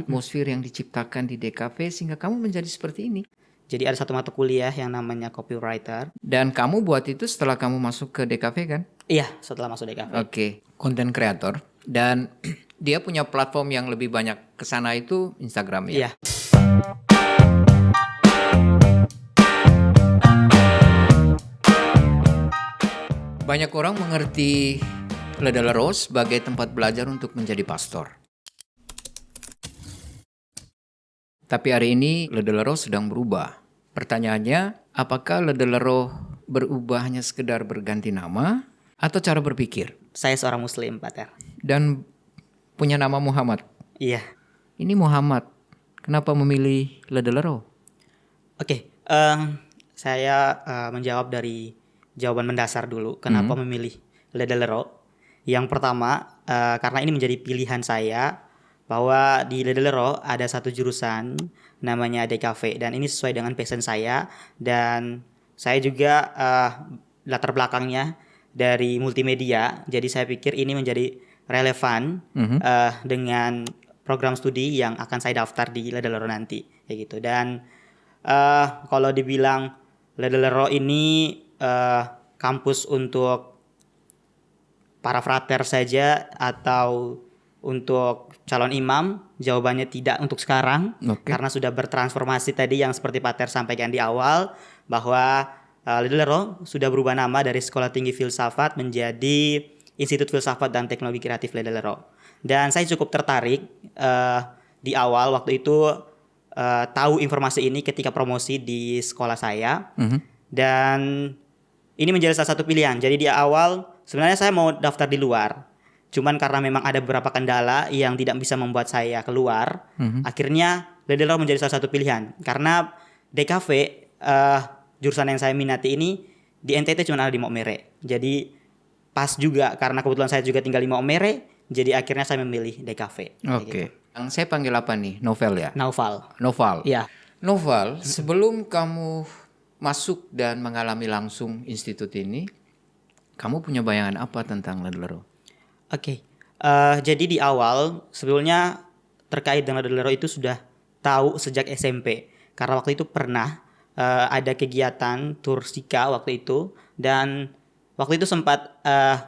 atmosfer yang diciptakan di DKV sehingga kamu menjadi seperti ini. Jadi ada satu mata kuliah yang namanya copywriter. Dan kamu buat itu setelah kamu masuk ke DKV kan? Iya, setelah masuk DKV. Oke, content creator. Dan dia punya platform yang lebih banyak ke sana itu Instagram ya? Iya. Banyak orang mengerti Ledellero sebagai tempat belajar untuk menjadi pastor. Tapi hari ini Ledellero sedang berubah. Pertanyaannya, apakah Ledellero berubah hanya sekedar berganti nama atau cara berpikir? Saya seorang muslim, Pater. Dan punya nama Muhammad. Iya. Ini Muhammad. Kenapa memilih Ledellero? Oke, saya menjawab dari jawaban mendasar dulu. Kenapa memilih Ledellero? Yang pertama, karena ini menjadi pilihan saya bahwa di Ledellero ada satu jurusan namanya DKV dan ini sesuai dengan passion saya, dan saya juga latar belakangnya dari multimedia, jadi saya pikir ini menjadi relevan dengan program studi yang akan saya daftar di Ledellero nanti kayak gitu. Dan kalau dibilang Ledellero ini kampus untuk para frater saja atau untuk calon imam, jawabannya tidak untuk sekarang. Karena sudah bertransformasi tadi yang seperti Pater sampaikan di awal, bahwa Ledellero sudah berubah nama dari Sekolah Tinggi Filsafat menjadi Institut Filsafat dan Teknologi Kreatif Ledellero. Dan saya cukup tertarik di awal waktu itu tahu informasi ini ketika promosi di sekolah saya. Dan ini menjadi salah satu pilihan. Jadi di awal sebenarnya saya mau daftar di luar. Cuman karena memang ada beberapa kendala yang tidak bisa membuat saya keluar, akhirnya Ledellero menjadi salah satu pilihan. Karena DKV, jurusan yang saya minati ini di NTT cuma ada di Maumere. Jadi pas juga karena kebetulan saya juga tinggal di Maumere, jadi akhirnya saya memilih DKV. Oke. Gitu. Yang saya panggil apa nih? Novel ya? Naufal. Noval. Iya. Noval, sebelum kamu masuk dan mengalami langsung institut ini, kamu punya bayangan apa tentang Ledellero? Oke. Jadi di awal sebetulnya terkait dengan Ledellero itu sudah tahu sejak SMP. Karena waktu itu pernah ada kegiatan tur Sika waktu itu, dan waktu itu sempat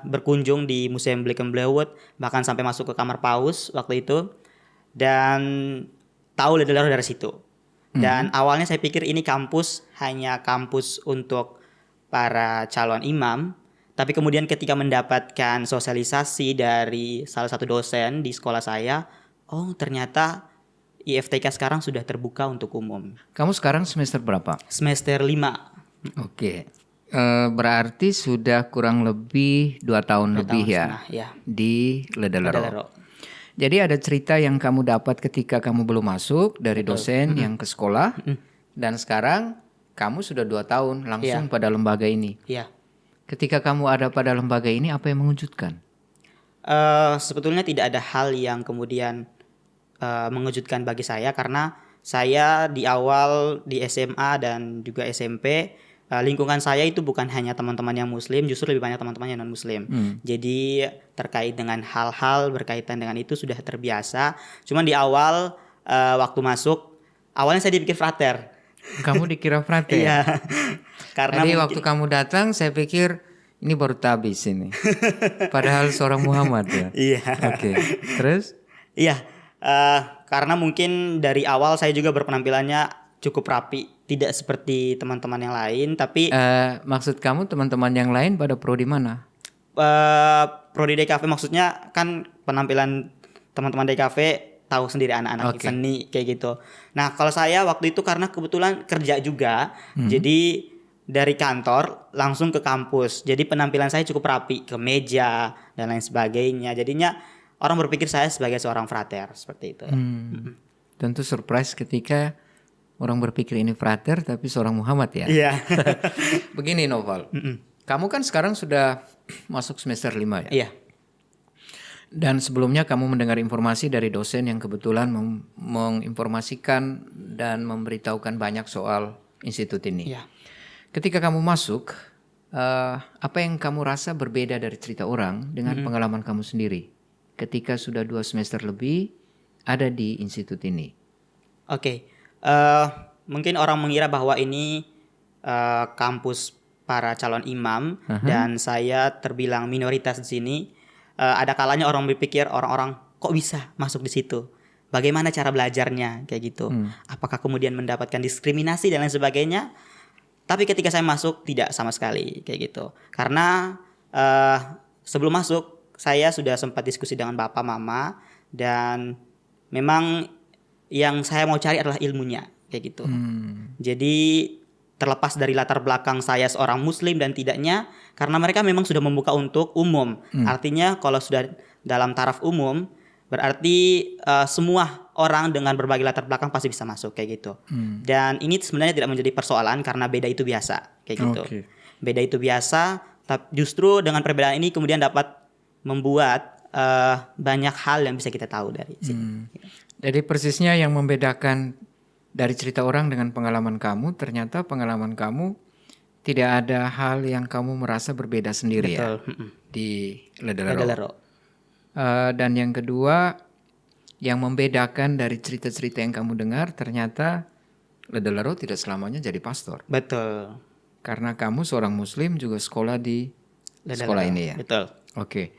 berkunjung di Museum Black and Blauwood, bahkan sampai masuk ke kamar paus waktu itu, dan tahu Ledellero dari situ. Dan awalnya saya pikir ini kampus hanya kampus untuk para calon imam, tapi kemudian ketika mendapatkan sosialisasi dari salah satu dosen di sekolah saya, oh ternyata IFTK sekarang sudah terbuka untuk umum. Kamu sekarang semester berapa? Semester 5. Oke. Berarti sudah kurang lebih 2 tahun lebih setengah, ya. Di Ledellero. Ledellero. Jadi ada cerita yang kamu dapat ketika kamu belum masuk dari dosen yang ke sekolah, dan sekarang kamu sudah 2 tahun langsung pada lembaga ini. Iya. Ketika kamu ada pada lembaga ini, apa yang mengejutkan? Sebetulnya tidak ada hal yang kemudian mengejutkan bagi saya, karena saya di awal di SMA dan juga SMP, lingkungan saya itu bukan hanya teman-teman yang muslim, justru lebih banyak teman-teman yang non-muslim. Jadi terkait dengan hal-hal berkaitan dengan itu sudah terbiasa. Cuman di awal waktu masuk, awalnya saya dipikir frater. Kamu dikira frater? Iya. Karena tadi waktu kamu datang saya pikir ini baru tabis ini. Padahal seorang Muhammad ya. Iya. Oke. Terus? Iya. Karena mungkin dari awal saya juga berpenampilannya cukup rapi, tidak seperti teman-teman yang lain. Tapi maksud kamu teman-teman yang lain pada prodi mana? Prodi DKV maksudnya kan penampilan teman-teman DKV tahu sendiri, anak-anak seni kayak gitu. Nah kalau saya waktu itu karena kebetulan kerja juga, jadi dari kantor langsung ke kampus. Jadi penampilan saya cukup rapi, ke meja dan lain sebagainya. Jadinya orang berpikir saya sebagai seorang frater seperti itu. Tentu surprise ketika orang berpikir ini frater tapi seorang Muhammad ya. Iya. Begini Noval, kamu kan sekarang sudah masuk semester 5 ya? Iya. Dan sebelumnya kamu mendengar informasi dari dosen yang kebetulan menginformasikan dan memberitahukan banyak soal institut ini. Iya. Ketika kamu masuk, apa yang kamu rasa berbeda dari cerita orang dengan pengalaman kamu sendiri? Ketika sudah 2 semester lebih, ada di institut ini? Oke, mungkin orang mengira bahwa ini kampus para calon imam dan saya terbilang minoritas di sini. Ada kalanya orang berpikir orang-orang kok bisa masuk di situ? Bagaimana cara belajarnya kayak gitu? Apakah kemudian mendapatkan diskriminasi dan lain sebagainya? Tapi ketika saya masuk tidak sama sekali kayak gitu. Karena sebelum masuk saya sudah sempat diskusi dengan bapak mama dan memang yang saya mau cari adalah ilmunya kayak gitu. Jadi terlepas dari latar belakang saya seorang muslim dan tidaknya, karena mereka memang sudah membuka untuk umum. Artinya kalau sudah dalam taraf umum berarti semua orang dengan berbagai latar belakang pasti bisa masuk kayak gitu. Dan ini sebenarnya tidak menjadi persoalan karena beda itu biasa kayak gitu. Beda itu biasa, tapi justru dengan perbedaan ini kemudian dapat membuat banyak hal yang bisa kita tahu dari sini. Jadi persisnya yang membedakan dari cerita orang dengan pengalaman kamu, ternyata pengalaman kamu tidak ada hal yang kamu merasa berbeda sendiri. Betul. Ya di Ledellero. Ledellero. Dan yang kedua, yang membedakan dari cerita-cerita yang kamu dengar, ternyata Ledellero tidak selamanya jadi pastor. Betul. Karena kamu seorang muslim juga sekolah di Ledellero. sekolah ini ya. Betul. Oke.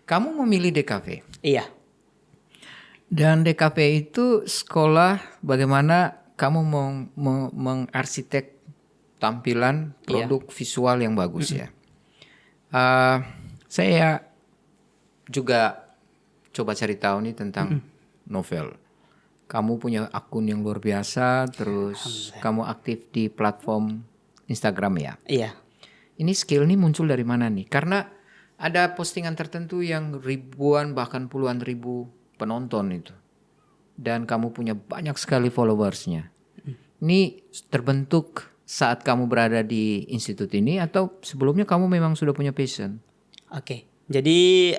Kamu memilih DKV. Iya. Dan DKV itu sekolah bagaimana kamu mengarsitek tampilan produk visual yang bagus ya. Saya juga coba cari tahu nih tentang novel. Kamu punya akun yang luar biasa, terus kamu aktif di platform Instagram ya. Iya. Ini skill nih muncul dari mana nih? Karena ada postingan tertentu yang ribuan bahkan puluhan ribu penonton itu. Dan kamu punya banyak sekali followersnya. Ini terbentuk saat kamu berada di institut ini atau sebelumnya kamu memang sudah punya passion? Oke. Jadi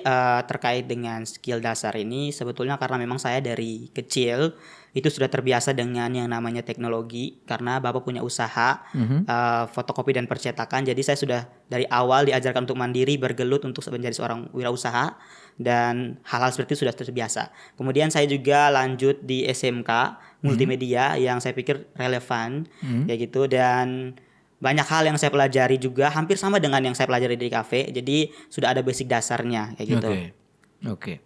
terkait dengan skill dasar ini sebetulnya karena memang saya dari kecil itu sudah terbiasa dengan yang namanya teknologi karena bapak punya usaha fotokopi dan percetakan. Jadi saya sudah dari awal diajarkan untuk mandiri, bergelut untuk menjadi seorang wirausaha dan hal-hal seperti itu sudah terbiasa. Kemudian saya juga lanjut di SMK multimedia yang saya pikir relevan kayak gitu dan banyak hal yang saya pelajari juga hampir sama dengan yang saya pelajari di kafe. Jadi sudah ada basic dasarnya kayak gitu. Oke.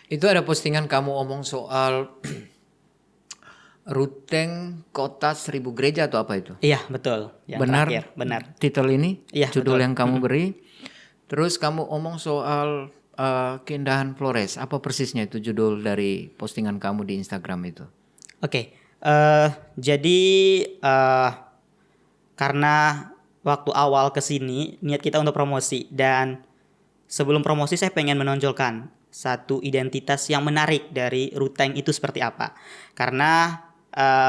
Itu ada postingan kamu omong soal Ruteng Kota 1000 Gereja atau apa itu? Iya, betul. Yang benar, terakhir, benar. Titel ini, Iya, judul betul. yang kamu beri. Terus kamu omong soal keindahan Flores. Apa persisnya itu judul dari postingan kamu di Instagram itu? Oke. Jadi karena waktu awal kesini niat kita untuk promosi dan sebelum promosi saya pengen menonjolkan satu identitas yang menarik dari Ruteng itu seperti apa. Karena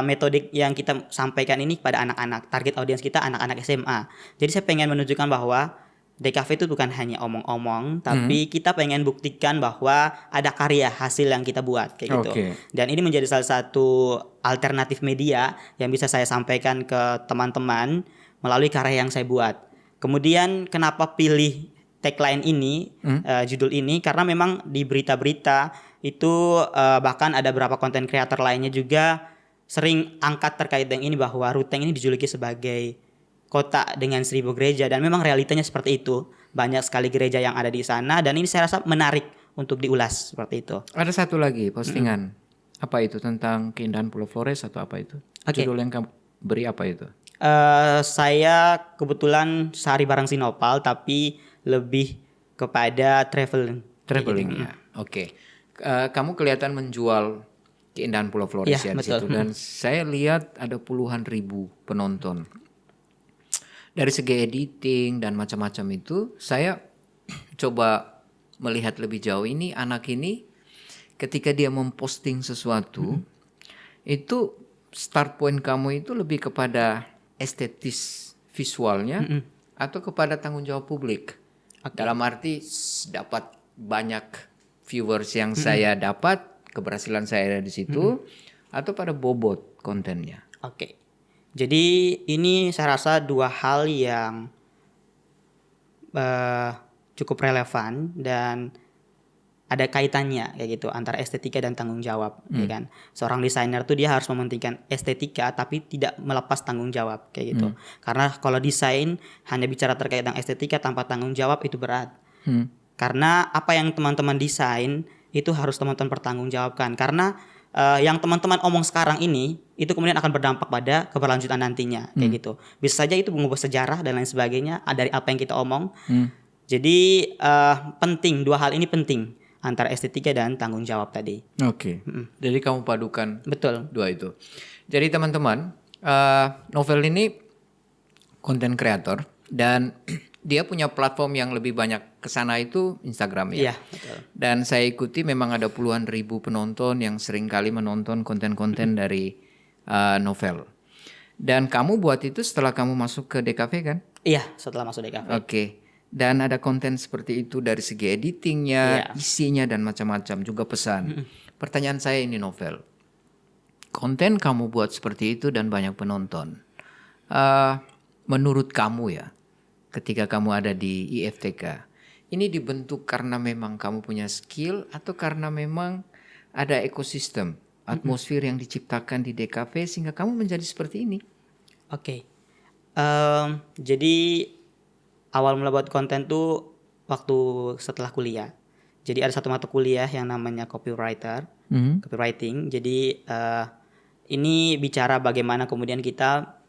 metode yang kita sampaikan ini pada anak-anak, target audiens kita anak-anak SMA. Jadi saya pengen menunjukkan bahwa DKV itu bukan hanya omong-omong, tapi kita pengen buktikan bahwa ada karya hasil yang kita buat kayak gitu. Dan ini menjadi salah satu alternatif media yang bisa saya sampaikan ke teman-teman melalui karya yang saya buat. Kemudian kenapa pilih tagline ini, judul ini? Karena memang di berita-berita itu bahkan ada beberapa konten kreator lainnya juga sering angkat terkait dengan ini bahwa Ruteng ini dijuluki sebagai kota dengan 1000 gereja dan memang realitanya seperti itu. Banyak sekali gereja yang ada di sana dan ini saya rasa menarik untuk diulas seperti itu. Ada satu lagi postingan. Apa itu tentang keindahan Pulau Flores atau apa itu? Judul yang kamu beri apa itu? Saya kebetulan sehari bareng Sinopal tapi lebih kepada traveling. Traveling ya. Oke. Kamu kelihatan menjual keindahan Pulau Flores ya di situ dan saya lihat ada puluhan ribu penonton. Dari segi editing dan macam-macam itu, saya coba melihat lebih jauh ini anak ini ketika dia memposting sesuatu itu start point kamu itu lebih kepada estetis visualnya atau kepada tanggung jawab publik. Dalam arti dapat banyak viewers yang saya dapat, keberhasilan saya ada di situ atau pada bobot kontennya. Oke. Jadi ini saya rasa dua hal yang cukup relevan dan ada kaitannya kayak gitu antara estetika dan tanggung jawab, ya kan. Seorang desainer tuh dia harus mementingkan estetika tapi tidak melepas tanggung jawab kayak gitu. Karena kalau desain hanya bicara terkait dengan estetika tanpa tanggung jawab itu berat. Karena apa yang teman-teman desain itu harus teman-teman pertanggungjawabkan. Karena yang teman-teman omong sekarang ini itu kemudian akan berdampak pada keberlanjutan nantinya kayak gitu. Bisa saja itu mengubah sejarah dan lain sebagainya dari apa yang kita omong. Jadi penting, dua hal ini penting antara estetika dan tanggung jawab tadi. Oke. Jadi kamu padukan Betul. dua itu. Jadi teman-teman, Novel ini content creator dan dia punya platform yang lebih banyak kesana itu Instagram ya. Iya, betul. Dan saya ikuti memang ada puluhan ribu penonton yang sering kali menonton konten-konten dari Novel. Dan kamu buat itu setelah kamu masuk ke DKV kan? Iya, setelah masuk DKV. Oke. Dan ada konten seperti itu dari segi editingnya, isinya dan macam-macam, juga pesan. Pertanyaan saya ini Novel, konten kamu buat seperti itu dan banyak penonton. Menurut kamu ya, ketika kamu ada di IFTK, ini dibentuk karena memang kamu punya skill atau karena memang ada ekosistem, atmosfer yang diciptakan di DKV sehingga kamu menjadi seperti ini? Oke. Jadi awal mula buat konten tuh waktu setelah kuliah. Jadi ada satu mata kuliah yang namanya copywriting. Jadi ini bicara bagaimana kemudian kita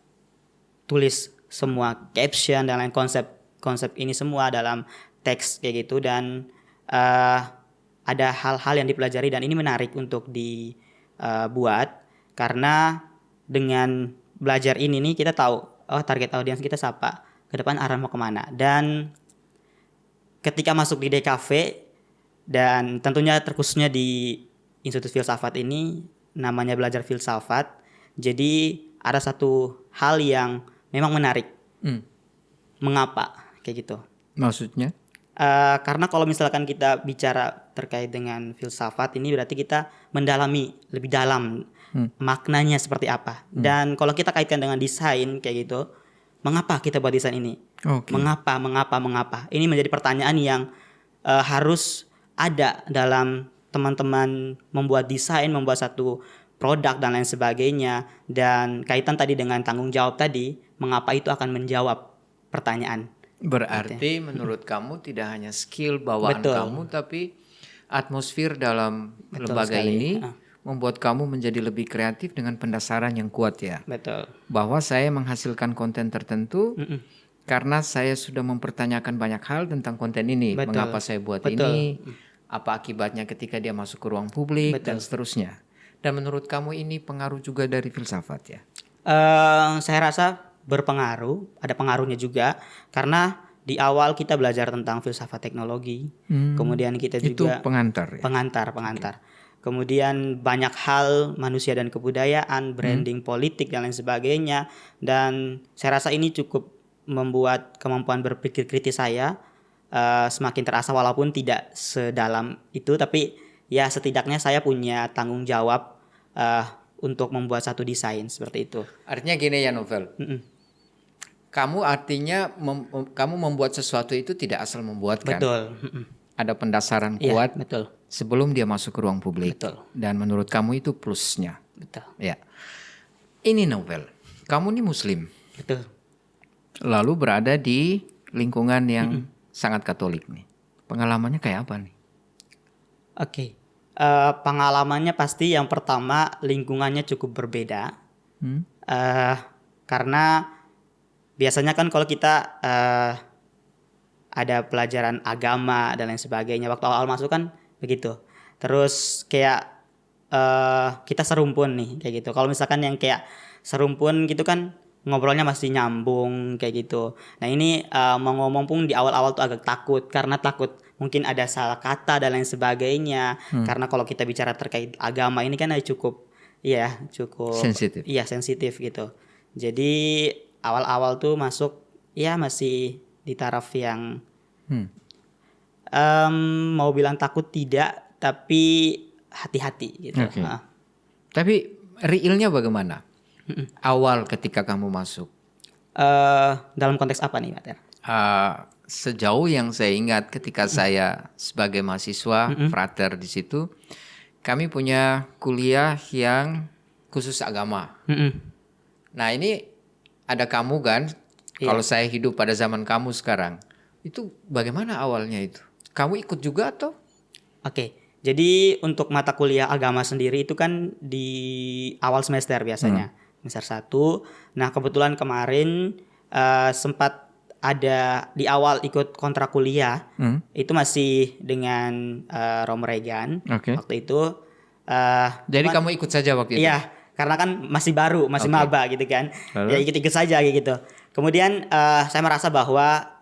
tulis semua caption dan lain konsep ini semua dalam teks kayak gitu, dan ada hal-hal yang dipelajari dan ini menarik untuk dibuat karena dengan belajar ini nih kita tahu target audiens kita siapa, ke depan arah mau kemana. Dan ketika masuk di DKV dan tentunya terkhususnya di Institut Filsafat ini namanya belajar filsafat, jadi ada satu hal yang memang menarik. Mengapa kayak gitu? Maksudnya? Karena kalau misalkan kita bicara terkait dengan filsafat ini berarti kita mendalami lebih dalam maknanya seperti apa. Dan kalau kita kaitkan dengan desain kayak gitu, mengapa kita buat desain ini? Okay. Mengapa? Ini menjadi pertanyaan yang harus ada dalam teman-teman membuat desain, membuat satu produk dan lain sebagainya. Dan kaitan tadi dengan tanggung jawab tadi, mengapa itu akan menjawab pertanyaan. Berarti menurut kamu tidak hanya skill bawaan kamu, tapi atmosfer dalam lembaga ini membuat kamu menjadi lebih kreatif dengan pendasaran yang kuat ya. Betul. Bahwa saya menghasilkan konten tertentu karena saya sudah mempertanyakan banyak hal tentang konten ini. Betul. Mengapa saya buat ini, apa akibatnya ketika dia masuk ke ruang publik, dan seterusnya. Dan menurut kamu ini pengaruh juga dari filsafat ya? Saya rasa berpengaruh, ada pengaruhnya juga karena di awal kita belajar tentang filsafat teknologi, kemudian kita juga itu pengantar ya? Pengantar. Okay. Kemudian banyak hal manusia dan kebudayaan, branding politik dan lain sebagainya, dan saya rasa ini cukup membuat kemampuan berpikir kritis saya semakin terasa walaupun tidak sedalam itu, tapi ya setidaknya saya punya tanggung jawab untuk membuat satu desain seperti itu. Artinya gini ya Novel, kamu artinya kamu membuat sesuatu itu tidak asal membuat kan? Betul. Ada pendasaran kuat betul. Sebelum dia masuk ke ruang publik. Betul. Dan menurut kamu itu plusnya. Betul. Ya. Ini Novel, kamu ini Muslim. Betul. Lalu berada di lingkungan yang sangat Katolik nih. Pengalamannya kayak apa nih? Oke. Pengalamannya pasti yang pertama lingkungannya cukup berbeda. Karena biasanya kan kalau kita ada pelajaran agama dan lain sebagainya, waktu awal masuk kan begitu. Terus kayak kita serumpun nih kayak gitu. Kalau misalkan yang kayak serumpun gitu kan ngobrolnya masih nyambung kayak gitu. Nah ini mau ngomong pun di awal-awal tuh agak takut karena takut mungkin ada salah kata dan lain sebagainya. Karena kalau kita bicara terkait agama ini kan cukup sensitif. Iya, sensitif gitu. Jadi awal-awal tuh masuk ya masih di taraf yang mau bilang takut tidak, tapi hati-hati gitu. Okay. Tapi realnya bagaimana? Awal ketika kamu masuk? Dalam konteks apa nih, Mater? sejauh yang saya ingat ketika saya sebagai mahasiswa frater di situ, kami punya kuliah yang khusus agama. Nah ini ada kamu kan, kalau saya hidup pada zaman kamu sekarang, itu bagaimana awalnya itu? Kamu ikut juga atau? Oke, jadi untuk mata kuliah agama sendiri itu kan di awal semester biasanya, semester 1. Nah kebetulan kemarin sempat ada di awal ikut kontrak kuliah, itu masih dengan Rom Regan waktu itu. Jadi kamu ikut saja waktu itu? Iya, karena kan masih baru, masih maba gitu kan. Lalu? Ya ikut-ikut saja gitu. Kemudian saya merasa bahwa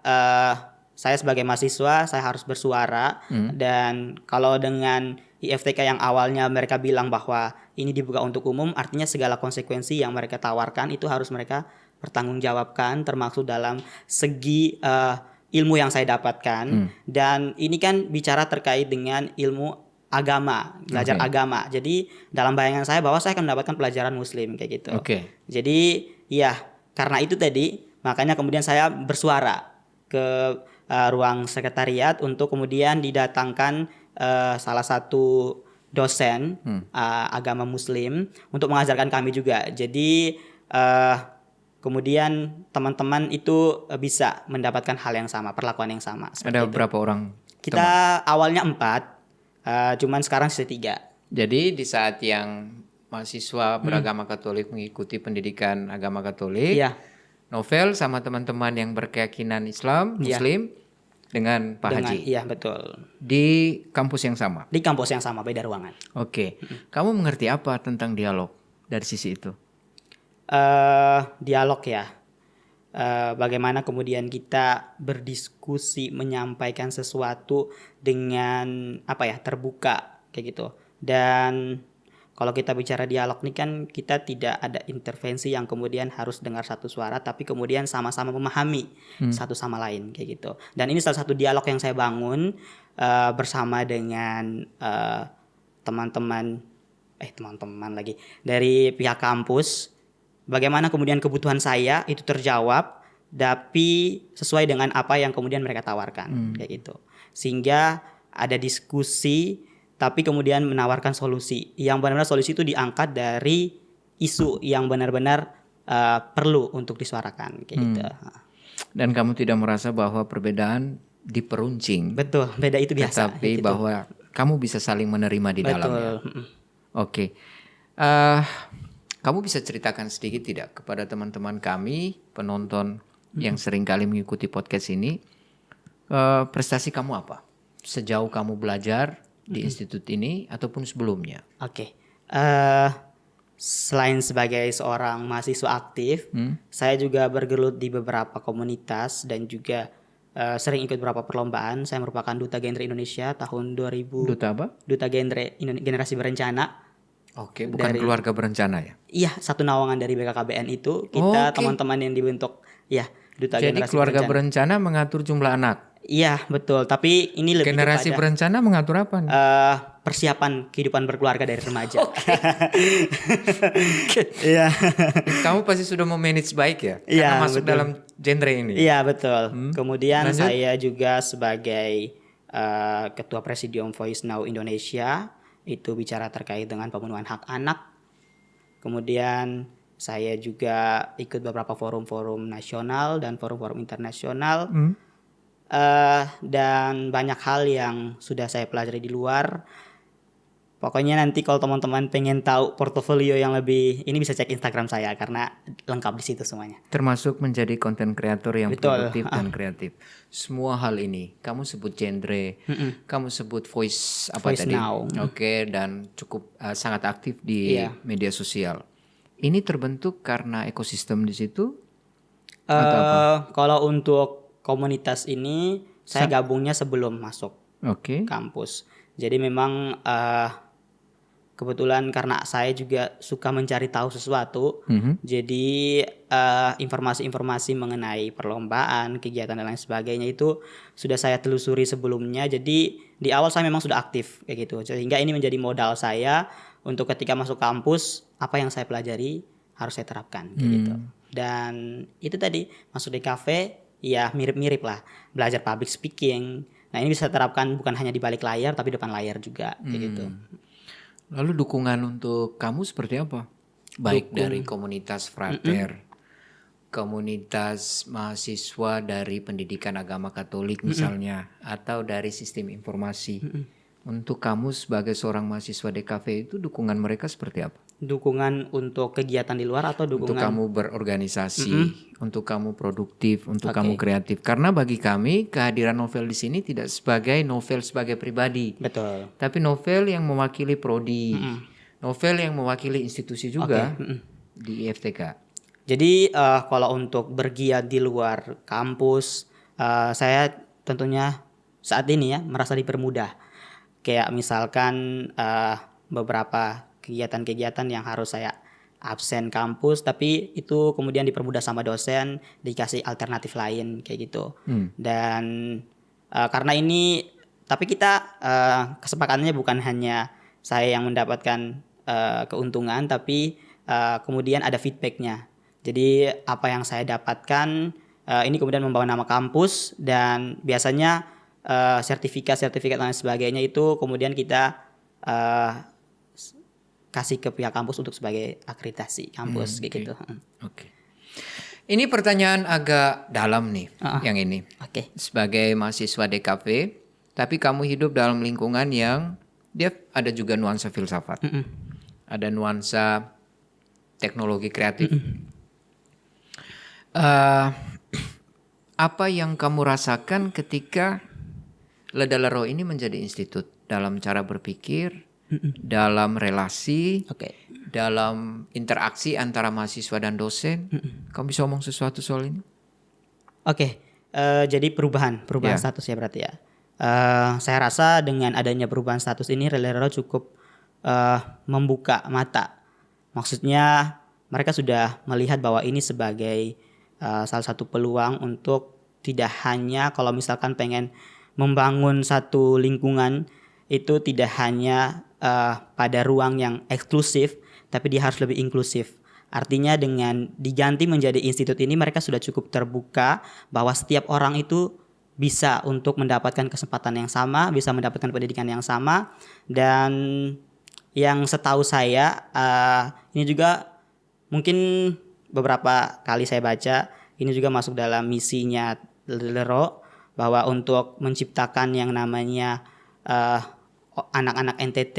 saya sebagai mahasiswa saya harus bersuara, dan kalau dengan IFTK yang awalnya mereka bilang bahwa ini dibuka untuk umum, artinya segala konsekuensi yang mereka tawarkan itu harus mereka pertanggungjawabkan, termasuk dalam segi ilmu yang saya dapatkan. Dan ini kan bicara terkait dengan ilmu agama, belajar agama. Jadi dalam bayangan saya bahwa saya akan mendapatkan pelajaran muslim kayak gitu. Jadi ya karena itu tadi makanya kemudian saya bersuara ke ruang sekretariat untuk kemudian didatangkan salah satu dosen agama muslim untuk mengajarkan kami juga. Jadi kemudian teman-teman itu bisa mendapatkan hal yang sama, perlakuan yang sama. Ada berapa orang? Kita awalnya 4, cuman sekarang sisa 3. Jadi di saat yang mahasiswa beragama Katolik mengikuti pendidikan agama Katolik, Novel sama teman-teman yang berkeyakinan Islam, Muslim dengan Pak Haji. Iya betul. Di kampus yang sama. Di kampus yang sama, beda ruangan. Oke. Kamu mengerti apa tentang dialog dari sisi itu? Dialog ya. Bagaimana kemudian kita berdiskusi, menyampaikan sesuatu dengan terbuka kayak gitu. Dan kalau kita bicara dialog ini kan kita tidak ada intervensi yang kemudian harus dengar satu suara, tapi kemudian sama-sama memahami satu sama lain kayak gitu. Dan ini salah satu dialog yang saya bangun bersama dengan teman-teman lagi dari pihak kampus. Bagaimana kemudian kebutuhan saya itu terjawab, tapi sesuai dengan apa yang kemudian mereka tawarkan kayak gitu. Sehingga ada diskusi, tapi kemudian menawarkan solusi yang benar-benar solusi itu diangkat dari isu yang benar-benar perlu untuk disuarakan kayak gitu. Dan kamu tidak merasa bahwa perbedaan diperuncing? Betul, beda itu biasa. Tapi gitu. Bahwa kamu bisa saling menerima di dalamnya. Oke. Kamu bisa ceritakan sedikit tidak kepada teman-teman kami penonton yang sering kali mengikuti podcast ini, prestasi kamu apa sejauh kamu belajar di institut ini ataupun sebelumnya? Selain sebagai seorang mahasiswa aktif, saya juga bergelut di beberapa komunitas dan juga sering ikut beberapa perlombaan. Saya merupakan Duta Genre Indonesia tahun 2000. Duta apa? Duta Genre Generasi Berencana. Oke, bukan keluarga berencana ya? Iya, satu naungan dari BKKBN itu. Kita teman-teman yang dibentuk Duta Jadi Generasi keluarga berencana mengatur jumlah anak? Iya, betul. Tapi ini lebih generasi kepada berencana mengatur apa nih? Persiapan kehidupan berkeluarga dari remaja. Iya. Kamu pasti sudah memanage baik ya? Karena masuk betul. Dalam genre ini. Iya, betul. Kemudian lanjut. Saya juga sebagai Ketua Presidium Voice Now Indonesia, itu bicara terkait dengan pemenuhan hak anak. Kemudian saya juga ikut beberapa forum-forum nasional dan forum-forum internasional. Dan banyak hal yang sudah saya pelajari di luar. Pokoknya nanti kalau teman-teman pengen tahu portofolio yang lebih, ini bisa cek Instagram saya karena lengkap di situ semuanya. Termasuk menjadi konten kreator yang produktif dan kreatif. Semua hal ini, kamu sebut genre, kamu sebut voice tadi? Now. Oke, dan cukup sangat aktif di media sosial. Ini terbentuk karena ekosistem di situ? Atau apa? Kalau untuk komunitas ini, saya gabungnya sebelum masuk kampus. Jadi memang kebetulan karena saya juga suka mencari tahu sesuatu, jadi informasi-informasi mengenai perlombaan, kegiatan dan lain sebagainya itu sudah saya telusuri sebelumnya. Jadi di awal saya memang sudah aktif kayak gitu, sehingga ini menjadi modal saya untuk ketika masuk kampus apa yang saya pelajari harus saya terapkan kayak gitu. Dan itu tadi masuk di kafe, ya mirip-mirip lah, belajar public speaking. Nah ini bisa terapkan bukan hanya di balik layar tapi depan layar juga kayak gitu. Lalu dukungan untuk kamu seperti apa? Baik dari komunitas frater, komunitas mahasiswa dari pendidikan agama Katolik misalnya, atau dari sistem informasi. Untuk kamu sebagai seorang mahasiswa DKV itu dukungan mereka seperti apa? Dukungan untuk kegiatan di luar atau dukungan Untuk kamu berorganisasi, untuk kamu produktif, untuk kamu kreatif. Karena bagi kami kehadiran Novel di sini tidak sebagai Novel sebagai pribadi, betul. tapi Novel yang mewakili prodi, Novel yang mewakili institusi juga di IFTK. Jadi kalau untuk bergiat di luar kampus, saya tentunya saat ini ya merasa dipermudah. Kayak misalkan beberapa kegiatan-kegiatan yang harus saya absen kampus, tapi itu kemudian dipermudah sama dosen, dikasih alternatif lain kayak gitu. Dan karena ini, tapi kita kesepakatannya bukan hanya saya yang mendapatkan keuntungan, tapi kemudian ada feedbacknya. Jadi apa yang saya dapatkan ini kemudian membawa nama kampus, dan biasanya sertifikat dan sebagainya itu kemudian kita kasih ke pihak kampus untuk sebagai akreditasi kampus kayak gitu. Oke. Ini pertanyaan agak dalam nih, yang ini. Sebagai mahasiswa DKV, tapi kamu hidup dalam lingkungan yang dia ada juga nuansa filsafat, ada nuansa teknologi kreatif. Apa yang kamu rasakan ketika Ledalero ini menjadi institut dalam cara berpikir, dalam relasi, dalam interaksi antara mahasiswa dan dosen? Kamu bisa ngomong sesuatu soal ini? Jadi perubahan status ya berarti ya. Saya rasa dengan adanya perubahan status ini Ledalero cukup membuka mata. Maksudnya mereka sudah melihat bahwa ini sebagai salah satu peluang untuk tidak hanya kalau misalkan pengen membangun satu lingkungan itu tidak hanya pada ruang yang eksklusif, tapi dia harus lebih inklusif. Artinya dengan diganti menjadi institut ini mereka sudah cukup terbuka bahwa setiap orang itu bisa untuk mendapatkan kesempatan yang sama, bisa mendapatkan pendidikan yang sama. Dan yang setahu saya ini juga mungkin beberapa kali saya baca ini juga masuk dalam misinya Ledalero, bahwa untuk menciptakan yang namanya anak-anak NTT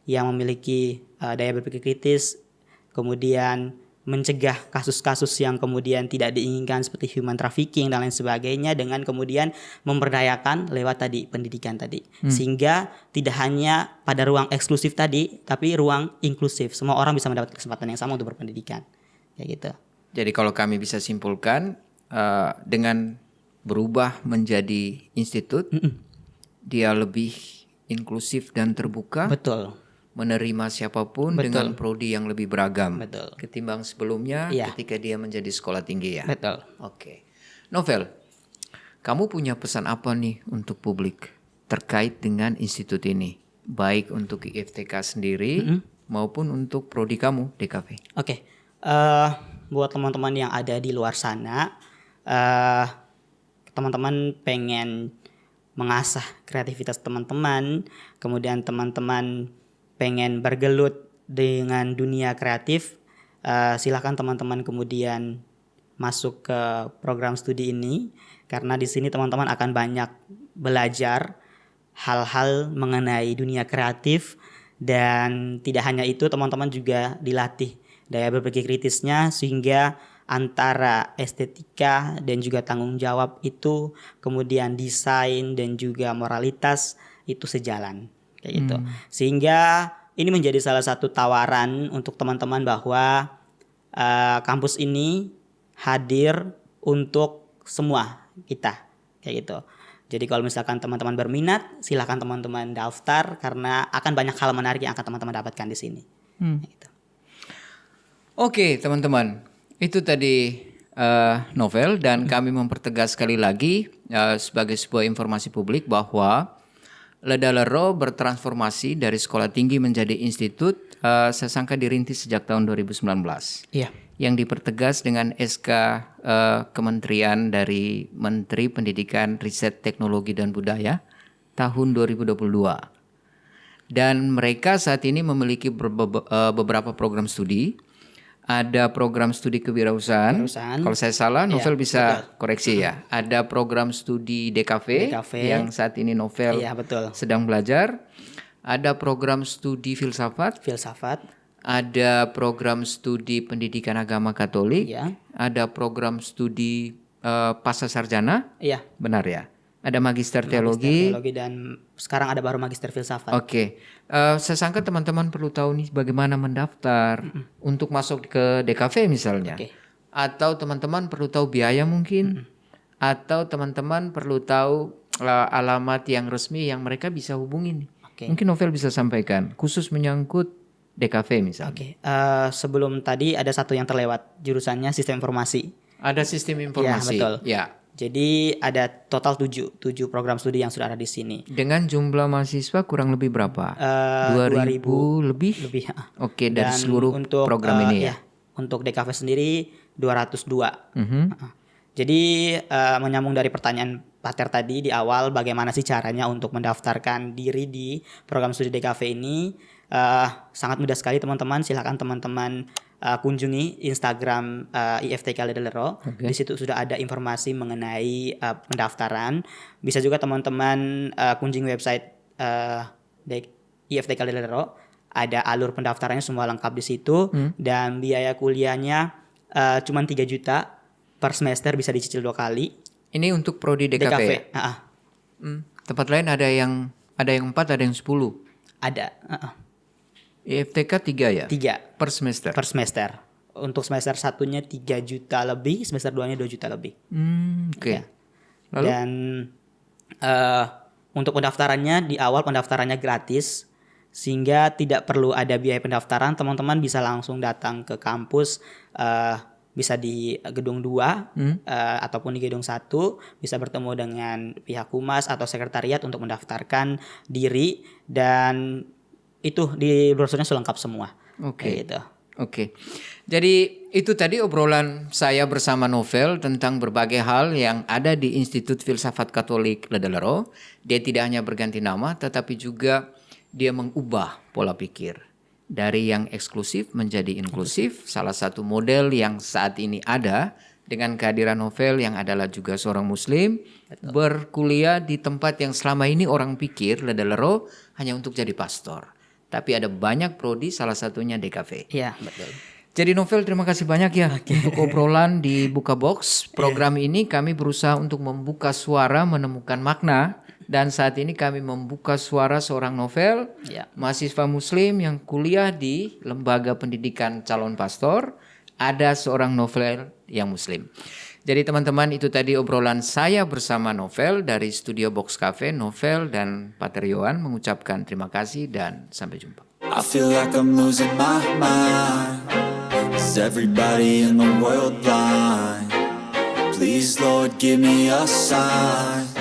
yang memiliki daya berpikir kritis, kemudian mencegah kasus-kasus yang kemudian tidak diinginkan seperti human trafficking dan lain sebagainya, dengan kemudian memberdayakan lewat tadi pendidikan tadi, sehingga tidak hanya pada ruang eksklusif tadi tapi ruang inklusif, semua orang bisa mendapat kesempatan yang sama untuk berpendidikan kayak gitu. Jadi kalau kami bisa simpulkan dengan berubah menjadi institut, dia lebih inklusif dan terbuka. Betul. Menerima siapapun dengan prodi yang lebih beragam. Betul. Ketimbang sebelumnya ketika dia menjadi sekolah tinggi ya. Betul. Oke. Novel, kamu punya pesan apa nih untuk publik terkait dengan institut ini? Baik untuk IFTK sendiri maupun untuk prodi kamu DKV. Buat teman-teman yang ada di luar sana, teman-teman pengen mengasah kreativitas teman-teman, kemudian teman-teman pengen bergelut dengan dunia kreatif, silakan teman-teman kemudian masuk ke program studi ini, karena di sini teman-teman akan banyak belajar hal-hal mengenai dunia kreatif. Dan tidak hanya itu, teman-teman juga dilatih daya berpikir kritisnya, sehingga antara estetika dan juga tanggung jawab itu, kemudian desain dan juga moralitas itu sejalan kayak gitu. Sehingga ini menjadi salah satu tawaran untuk teman-teman bahwa kampus ini hadir untuk semua kita kayak gitu. Jadi kalau misalkan teman-teman berminat, silakan teman-teman daftar, karena akan banyak hal menarik yang akan teman-teman dapatkan di sini. Gitu. Oke teman-teman, itu tadi Novel, dan kami mempertegas sekali lagi sebagai sebuah informasi publik bahwa Ledalero bertransformasi dari sekolah tinggi menjadi institut. Saya sangka dirintis sejak tahun 2019. Iya. Yang dipertegas dengan SK Kementerian dari Menteri Pendidikan, Riset, Teknologi dan Budaya tahun 2022. Dan mereka saat ini memiliki beberapa program studi. Ada program studi kewirausahaan. Kalau saya salah, Novel bisa koreksi ya. Ada program studi DKV yang saat ini Novel sedang belajar. Ada program studi filsafat. Ada program studi pendidikan agama Katolik. Ada program studi pasca sarjana. Iya. Benar ya. Ada magister teologi dan sekarang ada baru magister filsafat. Oke. Saya sangka teman-teman perlu tahu nih bagaimana mendaftar untuk masuk ke DKV misalnya. Atau teman-teman perlu tahu biaya mungkin. Atau teman-teman perlu tahu alamat yang resmi yang mereka bisa hubungin. Mungkin Novel bisa sampaikan khusus menyangkut DKV misalnya. Sebelum tadi ada satu yang terlewat, jurusannya sistem informasi. Ada sistem informasi. Ya, betul. Ya. Jadi ada total 7 program studi yang sudah ada di sini. Dengan jumlah mahasiswa kurang lebih berapa? 2.000 lebih? Oke, dari seluruh untuk, program ini ya? Untuk DKV sendiri 202. Jadi menyambung dari pertanyaan Pater tadi di awal, bagaimana sih caranya untuk mendaftarkan diri di program studi DKV ini? Sangat mudah sekali teman-teman. Silakan teman-teman kunjungi Instagram IFTK Ledalero. Di situ sudah ada informasi mengenai pendaftaran. Bisa juga teman-teman kunjungi website IFTK Ledalero. Ada alur pendaftarannya semua lengkap di situ. Dan biaya kuliahnya cuma 3 juta per semester, bisa dicicil 2 kali. Ini untuk prodi DKV. Ya? Tempat lain ada yang 4, ada yang 10. Ada. IFTK 3 ya? 3 per semester. Per semester. Untuk semester 1-nya 3 juta lebih, semester 2-nya 2 juta lebih. Oke. Ya. Lalu? Dan untuk pendaftarannya, di awal pendaftarannya gratis, sehingga tidak perlu ada biaya pendaftaran. Teman-teman bisa langsung datang ke kampus, bisa di gedung 2 ataupun di gedung 1, bisa bertemu dengan pihak humas atau sekretariat untuk mendaftarkan diri, dan itu di brosurnya selengkap semua. Oke. Jadi itu tadi obrolan saya bersama Novel tentang berbagai hal yang ada di Institut Filsafat Katolik Ledalero. Dia tidak hanya berganti nama, tetapi juga dia mengubah pola pikir dari yang eksklusif menjadi inklusif. Salah satu model yang saat ini ada dengan kehadiran Novel yang adalah juga seorang Muslim. Berkuliah di tempat yang selama ini orang pikir Ledalero hanya untuk jadi pastor. Tapi ada banyak prodi, salah satunya DKV. Iya, betul. Jadi Novel, terima kasih banyak ya untuk obrolan di Buka Box. Program ini kami berusaha untuk membuka suara, menemukan makna. Dan saat ini kami membuka suara seorang Novel, mahasiswa Muslim yang kuliah di Lembaga Pendidikan Calon Pastor. Ada seorang Novel yang Muslim. Jadi teman-teman, itu tadi obrolan saya bersama Novel dari Studio Box Cafe. Novel dan Pater Yohan mengucapkan terima kasih dan sampai jumpa. I feel like I'm losing my mind. Is everybody in the world blind? Please Lord, give me a sign.